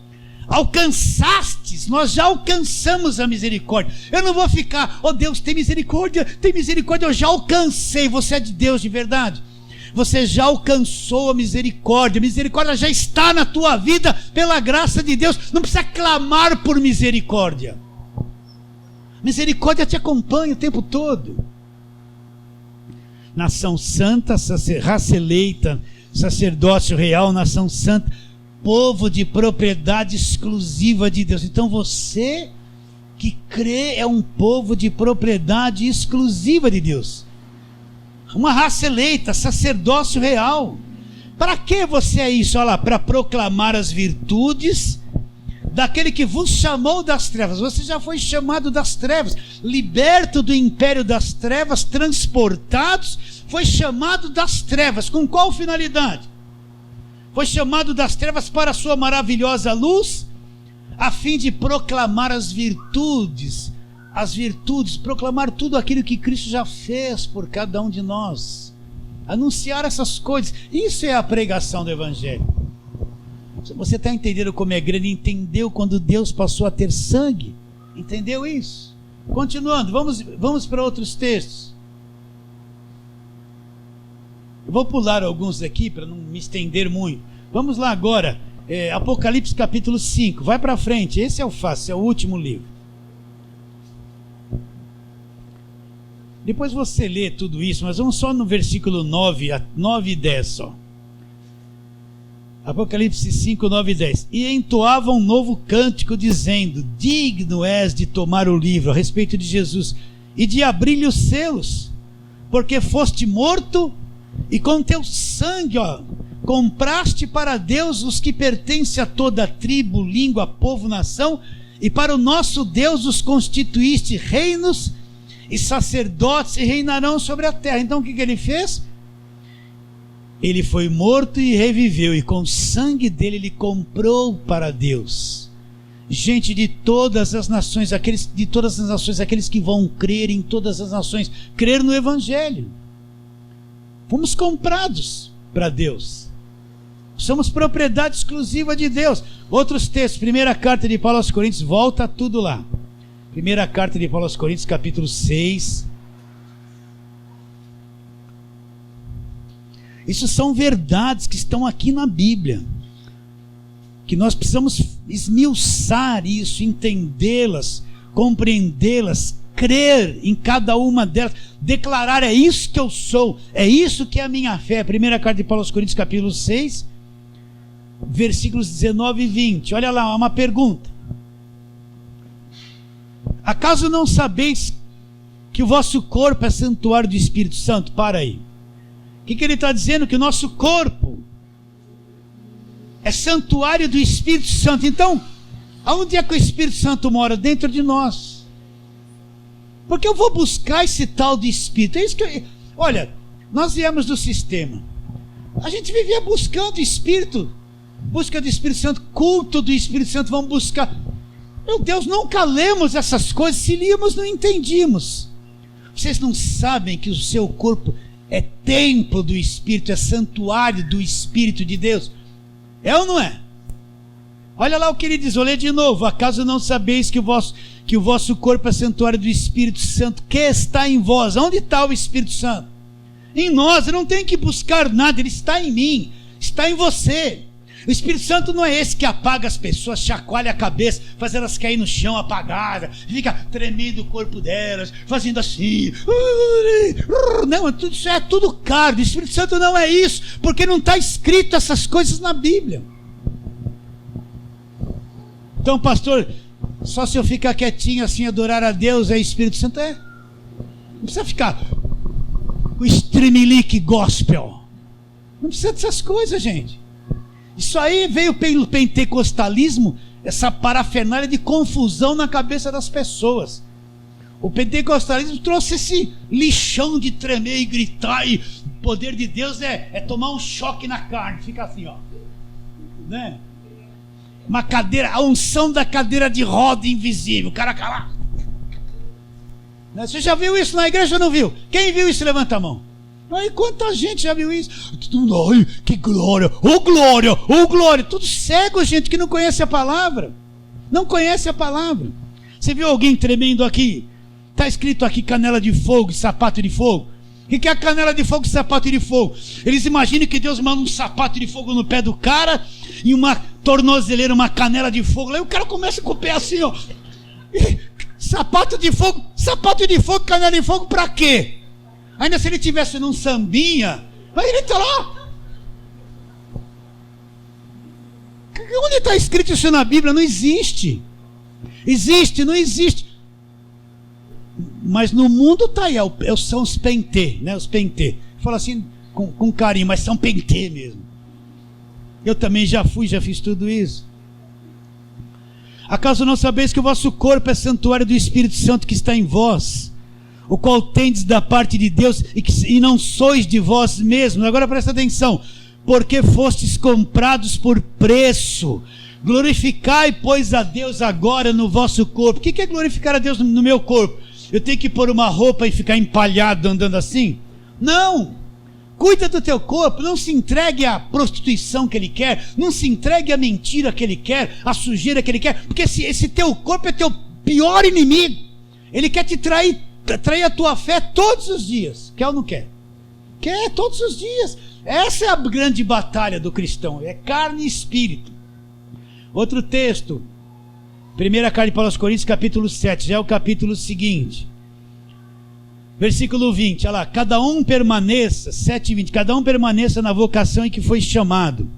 alcançastes. Nós já alcançamos a misericórdia. Eu não vou ficar, oh Deus, tem misericórdia, eu já alcancei. Você é de Deus de verdade? Você já alcançou a misericórdia já está na tua vida pela graça de Deus. Não precisa clamar por misericórdia. Misericórdia te acompanha o tempo todo. nação santa, raça eleita, sacerdócio real, nação santa, povo de propriedade exclusiva de Deus. Então você que crê é um povo de propriedade exclusiva de Deus, uma raça eleita, sacerdócio real. Para que você é isso? Olha lá, para proclamar as virtudes daquele que vos chamou das trevas. Você já foi chamado das trevas, liberto do império das trevas, transportados, foi chamado das trevas. Com qual finalidade? Foi chamado das trevas para a sua maravilhosa luz, a fim de proclamar as virtudes, proclamar tudo aquilo que Cristo já fez por cada um de nós, anunciar essas coisas. Isso é a pregação do Evangelho. Você está entendendo como é grande? Entendeu quando Deus passou a ter sangue? Entendeu isso? Continuando, vamos para outros textos. Eu vou pular alguns aqui para não me estender muito. Vamos lá agora, Apocalipse capítulo 5, vai para frente. Esse é o fácil, é o último livro. Depois você lê tudo isso, mas vamos só no versículo 9 e 10 só. Apocalipse 5, 9 e 10. E entoava um novo cântico dizendo: digno és de tomar o livro, a respeito de Jesus, e de abrir-lhe os selos, porque foste morto, e com teu sangue, compraste para Deus os que pertencem a toda tribo, língua, povo, nação, e para o nosso Deus os constituíste reinos e sacerdotes, e reinarão sobre a terra. Então o que ele fez? Ele foi morto e reviveu, e com o sangue dele ele comprou para Deus gente de todas as nações, aqueles que vão crer em todas as nações, crer no Evangelho. Fomos comprados para Deus, somos propriedade exclusiva de Deus. Outros textos, primeira carta de Paulo aos Coríntios, volta tudo lá. Primeira carta de Paulo aos Coríntios, capítulo 6. Isso são verdades que estão aqui na Bíblia, que nós precisamos esmiuçar isso, entendê-las, compreendê-las, crer em cada uma delas, declarar: é isso que eu sou, é isso que é a minha fé. Primeira carta de Paulo aos Coríntios, capítulo 6, versículos 19 e 20. Olha lá, uma pergunta: acaso não sabeis que o vosso corpo é santuário do Espírito Santo? Para aí. O que ele está dizendo? Que o nosso corpo é santuário do Espírito Santo. Então, aonde é que o Espírito Santo mora? Dentro de nós. Porque eu vou buscar esse tal de Espírito. É isso que olha, nós viemos do sistema. A gente vivia buscando Espírito, busca do Espírito Santo, culto do Espírito Santo, vamos buscar. Meu Deus, nunca lemos essas coisas. Se líamos, não entendíamos. Vocês não sabem que o seu corpo é templo do Espírito, é santuário do Espírito de Deus? É ou não é? Olha lá o que ele diz, vou ler de novo: acaso não sabeis que o vosso corpo é santuário do Espírito Santo, que está em vós? Onde está o Espírito Santo? Em nós. Eu não tenho que buscar nada, ele está em mim, está em você. O Espírito Santo não é esse que apaga as pessoas, chacoalha a cabeça, faz elas cair no chão apagadas, fica tremendo o corpo delas, fazendo assim. Não, isso é tudo carne. O Espírito Santo não é isso, porque não está escrito essas coisas na Bíblia. Então, pastor, só se eu ficar quietinho assim, adorar a Deus, é Espírito Santo? É. Não precisa ficar o streamlick gospel. Não precisa dessas coisas, gente. Isso aí veio pelo pentecostalismo, essa parafernália de confusão na cabeça das pessoas. O pentecostalismo trouxe esse lixão de tremer e gritar, e o poder de Deus é tomar um choque na carne, fica assim, ó, né? Uma cadeira, a unção da cadeira de roda invisível, o cara calado. Você já viu isso na igreja ou não viu? Quem viu isso, levanta a mão. Aí quanta gente já viu isso? Ai, que glória, oh glória, oh glória. Tudo cego, gente, que não conhece a palavra. Não conhece a palavra. Você viu alguém tremendo aqui? Está escrito aqui canela de fogo e sapato de fogo. O que é a canela de fogo e sapato de fogo? Eles imaginam que Deus manda um sapato de fogo no pé do cara e uma tornozeleira, uma canela de fogo. Aí o cara começa com o pé assim, ó. Sapato de fogo, canela de fogo, para quê? Ainda se ele tivesse num sambinha, mas ele está lá. Onde está escrito isso na Bíblia? Não existe. Existe, não existe. Mas no mundo está aí, são os pentê, né? Os pentê. Fala assim com carinho, mas são pentê mesmo. Eu também já fiz tudo isso. Acaso não sabeis que o vosso corpo é santuário do Espírito Santo que está em vós, o qual tendes da parte de Deus e não sois de vós mesmos? Agora presta atenção. Porque fostes comprados por preço. Glorificai, pois, a Deus agora no vosso corpo. O que é glorificar a Deus no meu corpo? Eu tenho que pôr uma roupa e ficar empalhado andando assim? Não! Cuida do teu corpo, não se entregue à prostituição que ele quer, não se entregue à mentira que ele quer, à sujeira que ele quer, porque esse teu corpo é teu pior inimigo. Ele quer te trair a tua fé todos os dias. Quer ou não quer? Quer todos os dias. Essa é a grande batalha do cristão, é carne e espírito. Outro texto, 1 carta de Paulo aos Coríntios, capítulo 7, já é o capítulo seguinte. Versículo 20, olha lá, cada um permaneça, 7:20, cada um permaneça na vocação em que foi chamado.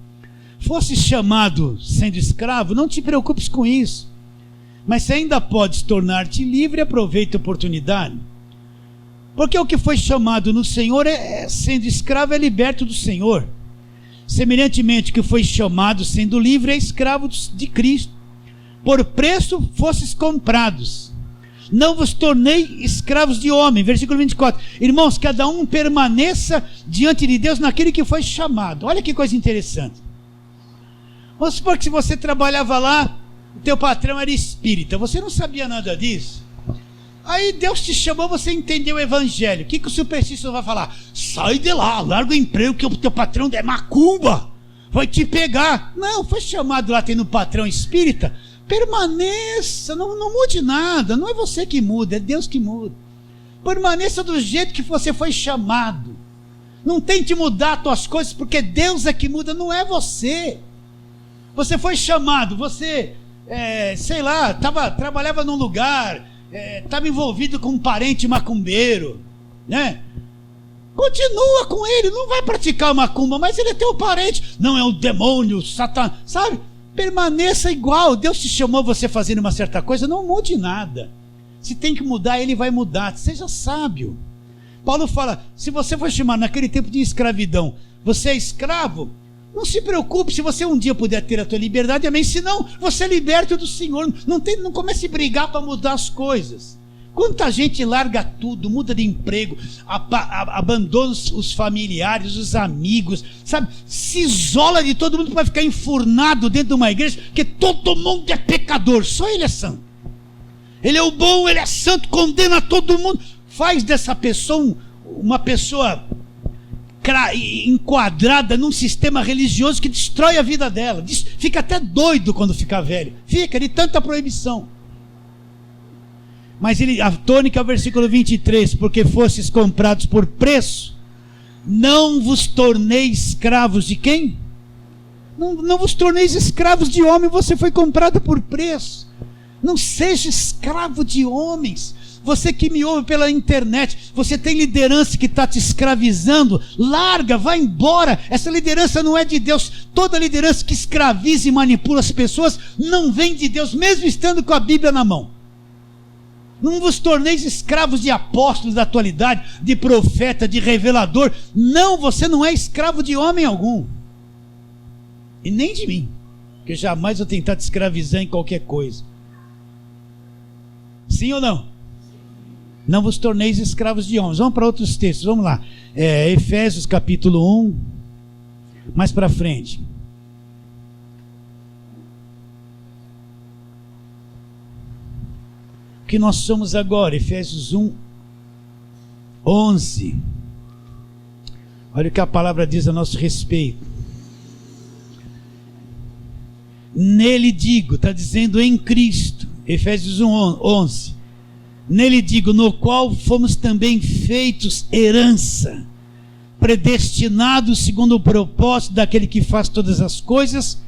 Fosse chamado sendo escravo, não te preocupes com isso. Mas se ainda podes tornar-te livre, aproveita a oportunidade. Porque o que foi chamado no Senhor, sendo escravo, é liberto do Senhor. Semelhantemente, o que foi chamado sendo livre, é escravo de Cristo. Por preço fostes comprados. Não vos tornei escravos de homem. Versículo 24. Irmãos, cada um permaneça diante de Deus naquele que foi chamado. Olha que coisa interessante. Vamos supor que se você trabalhava lá, o teu patrão era espírita. Você não sabia nada disso. Aí Deus te chamou, você entendeu o evangelho. O que o superstício vai falar? Sai de lá, larga o emprego que o teu patrão é macumba, vai te pegar. Não, foi chamado lá tendo um patrão espírita. Permaneça, não mude nada. Não é você que muda, é Deus que muda. Permaneça do jeito que você foi chamado. Não tente mudar as tuas coisas, porque Deus é que muda, não é você. Você foi chamado, você, trabalhava num lugar, estava envolvido com um parente macumbeiro, né? Continua com ele, não vai praticar macumba, mas ele é teu parente. Não, é um demônio, Satanás, sabe? Permaneça igual. Deus te chamou você fazendo uma certa coisa, não mude nada. Se tem que mudar, ele vai mudar. Seja sábio. Paulo fala, se você for chamado naquele tempo de escravidão, você é escravo, não se preocupe se você um dia puder ter a tua liberdade, amém? Senão, você é liberto do Senhor. Não comece a brigar para mudar as coisas. Quanta gente larga tudo, muda de emprego, abandona os familiares, os amigos, sabe? Se isola de todo mundo para ficar enfurnado dentro de uma igreja, porque todo mundo é pecador, só ele é santo. Ele é o bom, ele é santo, condena todo mundo. Faz dessa pessoa uma pessoa enquadrada num sistema religioso que destrói a vida dela. Fica até doido quando ficar velho. Fica de tanta proibição. Mas a tônica é o versículo 23. Porque fostes comprados por preço, não vos torneis escravos de quem? Não vos torneis escravos de homem. Você foi comprado por preço. Não seja escravo de homens. Você que me ouve pela internet, você tem liderança que está te escravizando, larga, vai embora. Essa liderança não é de Deus. Toda liderança que escraviza e manipula as pessoas não vem de Deus, mesmo estando com a Bíblia na mão. Não vos torneis escravos de apóstolos da atualidade, de profeta, de revelador. Não, você não é escravo de homem algum. E nem de mim, porque jamais vou tentar te escravizar em qualquer coisa. Sim ou não? Não vos torneis escravos de homens. Vamos para outros textos, vamos lá. Efésios capítulo 1, mais para frente. O que nós somos agora? Efésios 1, 11. Olha o que a palavra diz a nosso respeito. Nele digo, está dizendo em Cristo. Efésios 1, 11. Nele digo, no qual fomos também feitos herança, predestinados segundo o propósito daquele que faz todas as coisas,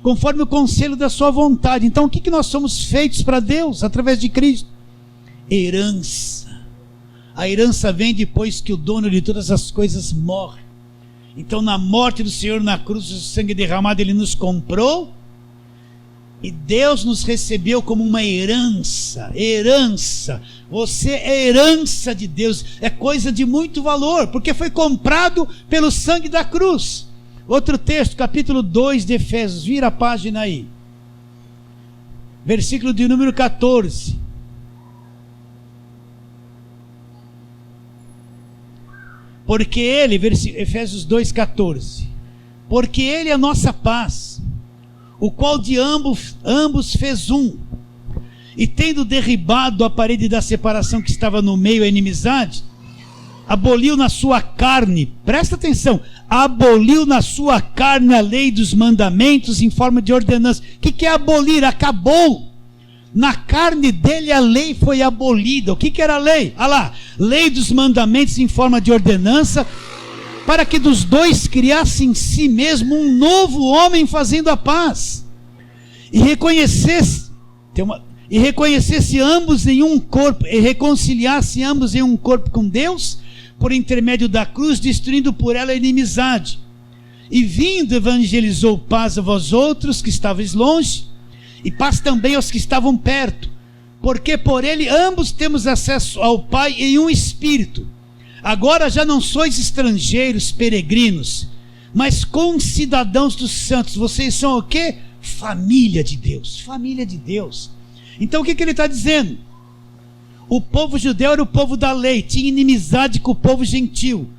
conforme o conselho da sua vontade. Então o que nós somos feitos para Deus, através de Cristo? Herança. A herança vem depois que o dono de todas as coisas morre. Então, na morte do Senhor na cruz, o sangue derramado, Ele nos comprou. E Deus nos recebeu como uma herança. Herança. Você é herança de Deus. É coisa de muito valor, porque foi comprado pelo sangue da cruz. Outro texto, capítulo 2 de Efésios. Vira a página aí. Versículo de número 14. Porque Ele, Efésios 2,14. Porque Ele é a nossa paz, o qual de ambos fez um, e tendo derribado a parede da separação que estava no meio, a inimizade, aboliu na sua carne, presta atenção, aboliu na sua carne a lei dos mandamentos em forma de ordenança. O que é abolir? Acabou. Na carne dele a lei foi abolida. O que era a lei? Olha lá, lei dos mandamentos em forma de ordenança, para que dos dois criasse em si mesmo um novo homem fazendo a paz, e reconhecesse ambos em um corpo, e reconciliasse ambos em um corpo com Deus, por intermédio da cruz, destruindo por ela a inimizade. E vindo, evangelizou paz a vós outros que estavais longe, e paz também aos que estavam perto, porque por ele ambos temos acesso ao Pai em um Espírito. Agora já não sois estrangeiros, peregrinos, mas concidadãos dos santos. Vocês são o quê? Família de Deus. Família de Deus. Então o que ele está dizendo? O povo judeu era o povo da lei, tinha inimizade com o povo gentil.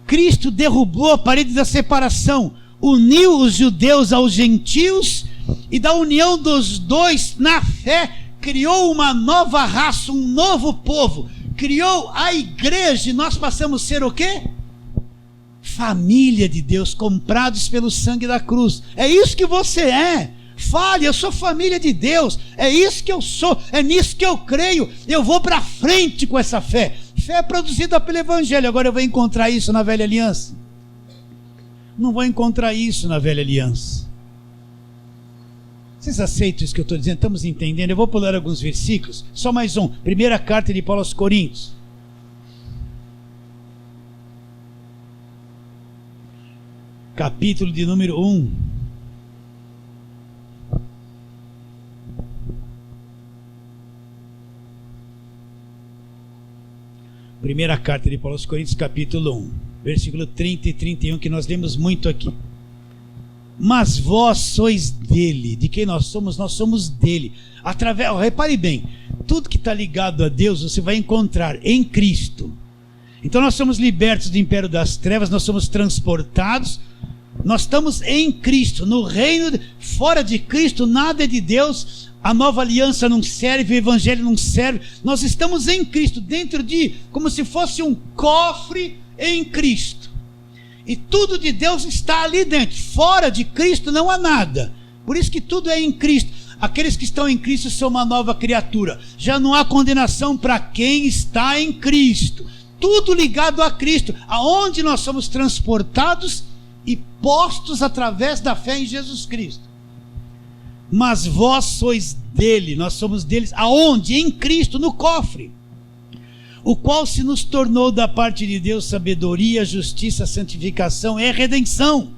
Cristo derrubou a parede da separação, uniu os judeus aos gentios, e da união dos dois na fé criou uma nova raça, um novo povo. Criou a igreja, e nós passamos a ser o quê? Família de Deus, comprados pelo sangue da cruz. É isso que você é. Fale, eu sou família de Deus. É isso que eu sou, é nisso que eu creio. Eu vou para frente com essa fé. Fé produzida pelo Evangelho. Agora eu vou encontrar isso na velha aliança? Não vou encontrar isso na velha aliança. Vocês aceitam isso que eu estou dizendo? Estamos entendendo? Eu vou pular alguns versículos. Só mais um. Primeira carta de Paulo aos Coríntios. Capítulo de número 1. Primeira carta de Paulo aos Coríntios, capítulo 1. Versículo 30 e 31, que nós lemos muito aqui. Mas vós sois dele. De quem nós somos? Nós somos dele. Repare bem, tudo que está ligado a Deus você vai encontrar em Cristo. Então nós somos libertos do império das trevas, nós somos transportados, nós estamos em Cristo, no reino. Fora de Cristo nada é de Deus. A nova aliança não serve, o Evangelho não serve. Nós estamos em Cristo, dentro de, como se fosse um cofre em Cristo. E tudo de Deus está ali dentro. Fora de Cristo não há nada. Por isso que tudo é em Cristo. Aqueles que estão em Cristo são uma nova criatura. Já não há condenação para quem está em Cristo. Tudo ligado a Cristo. Aonde nós somos transportados e postos através da fé em Jesus Cristo. Mas vós sois dele. Nós somos deles. Aonde? Em Cristo, no cofre. O qual se nos tornou da parte de Deus sabedoria, justiça, santificação e redenção.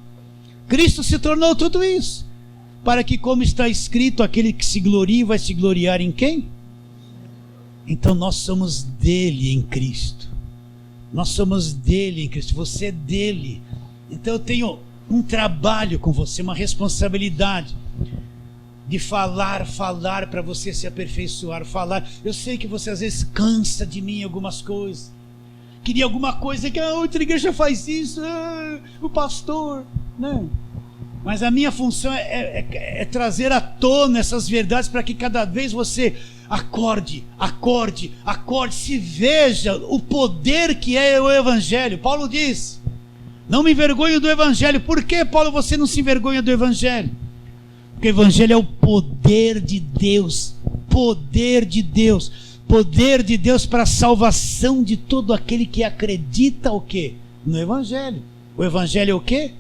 Cristo se tornou tudo isso, para que, como está escrito, aquele que se gloria vai se gloriar em quem? Então nós somos dele em Cristo. Nós somos dele em Cristo. Você é dele. Então eu tenho um trabalho com você, uma responsabilidade de falar para você se aperfeiçoar, falar. Eu sei que você às vezes cansa de mim algumas coisas, queria alguma coisa que a outra igreja faz isso, o pastor, não. Mas a minha função é trazer à tona essas verdades, para que cada vez você acorde, se veja o poder que é o Evangelho. Paulo diz, não me envergonho do Evangelho. Por que, Paulo, você não se envergonha do Evangelho? Porque o Evangelho é o poder de Deus, poder de Deus para a salvação de todo aquele que acredita o quê? No Evangelho. O Evangelho é o quê?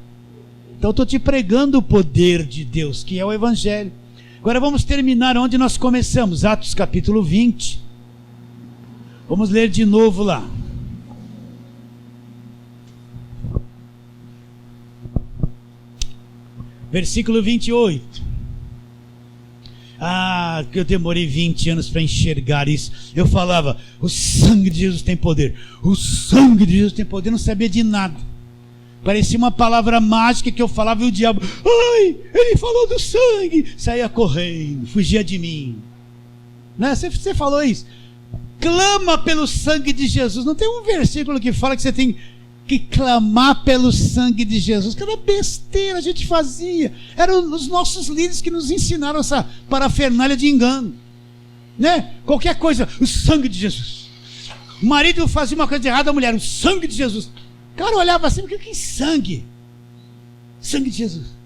Então eu estou te pregando o poder de Deus, que é o Evangelho. Agora vamos terminar onde nós começamos, Atos capítulo 20. Vamos ler de novo lá. Versículo 28. Ah, que eu demorei 20 anos para enxergar isso. Eu falava, o sangue de Jesus tem poder. O sangue de Jesus tem poder. Eu não sabia de nada. Parecia uma palavra mágica que eu falava e o diabo, ai, ele falou do sangue. Saía correndo, fugia de mim. Né? Você falou isso. Clama pelo sangue de Jesus. Não tem um versículo que fala que você tem que clamar pelo sangue de Jesus? Que era besteira, a gente fazia. Eram os nossos líderes que nos ensinaram essa parafernália de engano, né? Qualquer coisa, o sangue de Jesus. O marido fazia uma coisa errada, a mulher, o sangue de Jesus. O cara olhava assim, o que é sangue? Sangue de Jesus.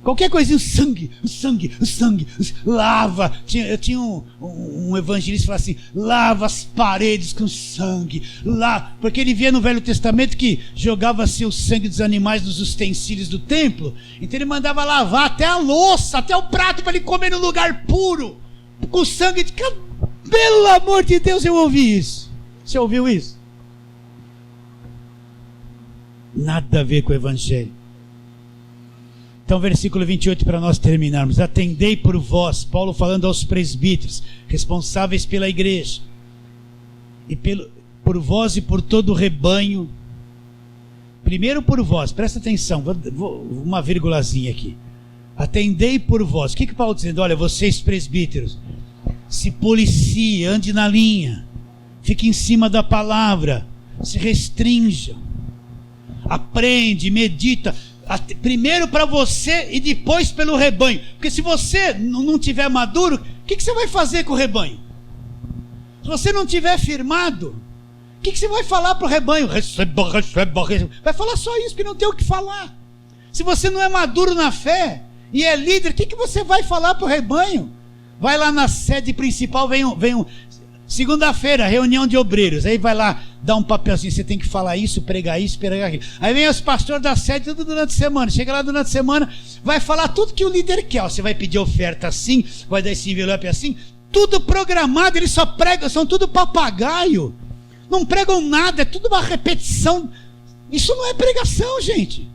Qualquer coisinha, o sangue, lava. Eu tinha um evangelista que falava assim, lava as paredes com sangue, porque ele via no Velho Testamento que jogava-se o sangue dos animais nos utensílios do templo, então ele mandava lavar até a louça, até o prato, para ele comer no lugar puro, com sangue de... Pelo amor de Deus, eu ouvi isso. Você ouviu isso? Nada a ver com o evangelho. Então, versículo 28, para nós terminarmos. Atendei por vós, Paulo falando aos presbíteros, responsáveis pela igreja, e por vós e por todo o rebanho. Primeiro por vós, presta atenção, uma vírgulazinha aqui. Atendei por vós. O que Paulo está dizendo? Olha, vocês presbíteros, se policie, ande na linha, fique em cima da palavra, se restrinja, aprende, medita. Primeiro para você e depois pelo rebanho. Porque se você não tiver maduro, o que você vai fazer com o rebanho? Se você não tiver firmado, o que você vai falar para o rebanho? Receba. Vai falar só isso, porque não tem o que falar. Se você não é maduro na fé e é líder, o que você vai falar para o rebanho? Vai lá na sede principal, vem um segunda-feira, reunião de obreiros. Aí vai lá, dá um papelzinho, você tem que falar isso, pregar aquilo. Aí vem os pastores da sede tudo durante a semana. Chega lá durante a semana, vai falar tudo que o líder quer. Você vai pedir oferta assim, vai dar esse envelope assim. Tudo programado, eles só pregam, são tudo papagaio. Não pregam nada, é tudo uma repetição. Isso não é pregação, gente.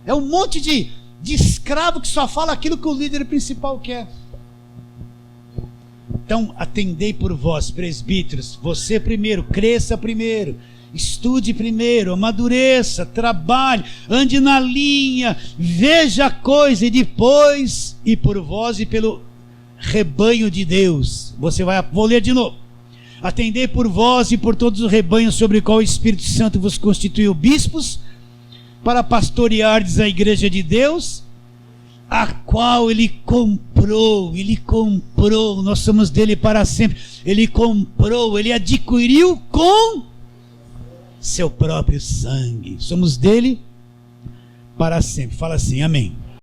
É um monte de escravo que só fala aquilo que o líder principal quer. Então, atendei por vós, presbíteros, você primeiro, cresça primeiro, estude primeiro, amadureça, trabalhe, ande na linha, veja a coisa, e depois, e por vós e pelo rebanho de Deus. Vou ler de novo. Atendei por vós e por todos os rebanhos sobre o qual o Espírito Santo vos constituiu bispos, para pastoreardes a igreja de Deus, a qual ele comprou, nós somos dele para sempre, ele comprou, ele adquiriu com seu próprio sangue, somos dele para sempre. Fala assim, amém.